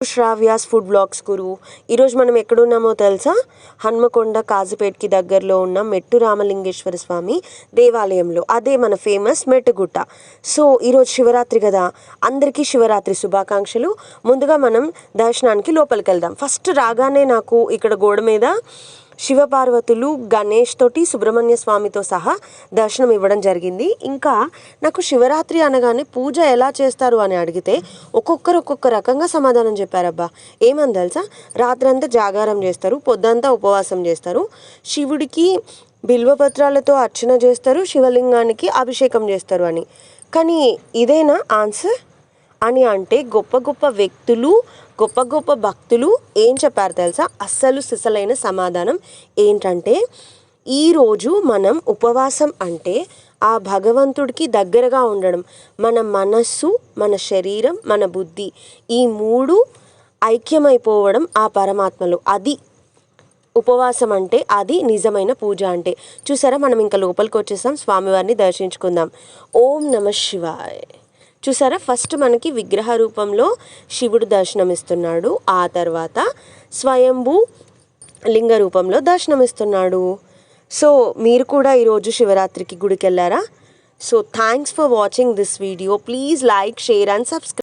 Sravya's food blogs గురు. ఈరోజు మనం ఎక్కడున్నామో తెలుసా? హన్మకొండ కాజుపేట్కి దగ్గరలో ఉన్న మెట్టు రామలింగేశ్వర స్వామి దేవాలయంలో. అదే మన ఫేమస్ మెట్టుగుట్ట. సో ఈరోజు శివరాత్రి కదా, అందరికీ శివరాత్రి శుభాకాంక్షలు. ముందుగా మనం దర్శనానికి లోపలికి వెళ్దాం. ఫస్ట్ రాగానే నాకు ఇక్కడ గోడ మీద శివపార్వతులు, గణేష్ తోటి, సుబ్రహ్మణ్య స్వామితో సహా దర్శనం ఇవ్వడం జరిగింది. ఇంకా నాకు శివరాత్రి అనగానే పూజ ఎలా చేస్తారు అని అడిగితే ఒక్కొక్కరు ఒక్కొక్క రకంగా సమాధానం చెప్పారబ్బా. ఏమని తెలుసా? రాత్రంతా జాగారం చేస్తారు, పొద్దంతా ఉపవాసం చేస్తారు, శివుడికి బిల్వపత్రాలతో అర్చన చేస్తారు, శివలింగానికి అభిషేకం చేస్తారు అని. కానీ ఇదేనా ఆన్సర్ అని అంటే గొప్ప గొప్ప వ్యక్తులు, గొప్ప గొప్ప భక్తులు ఏం చెప్పారు తెలుసా? అస్సలు సిసలైన సమాధానం ఏంటంటే, ఈరోజు మనం ఉపవాసం అంటే ఆ భగవంతుడికి దగ్గరగా ఉండడం. మన మనస్సు, మన శరీరం, మన బుద్ధి, ఈ మూడు ఐక్యమైపోవడం ఆ పరమాత్మలో. అది ఉపవాసం అంటే, అది నిజమైన పూజ అంటే. చూసారా, మనం ఇంకా లోపలికి వచ్చేసాం. స్వామివారిని దర్శించుకుందాం. ఓం నమః శివాయ. చూసారా, ఫస్ట్ మనకి విగ్రహ రూపంలో శివుడు దర్శనమిస్తున్నాడు, ఆ తర్వాత స్వయంభూ లింగ రూపంలో దర్శనమిస్తున్నాడు. సో మీరు కూడా ఈరోజు శివరాత్రికి గుడికి వెళ్ళారా? So thanks for watching this video. Please like, share and subscribe.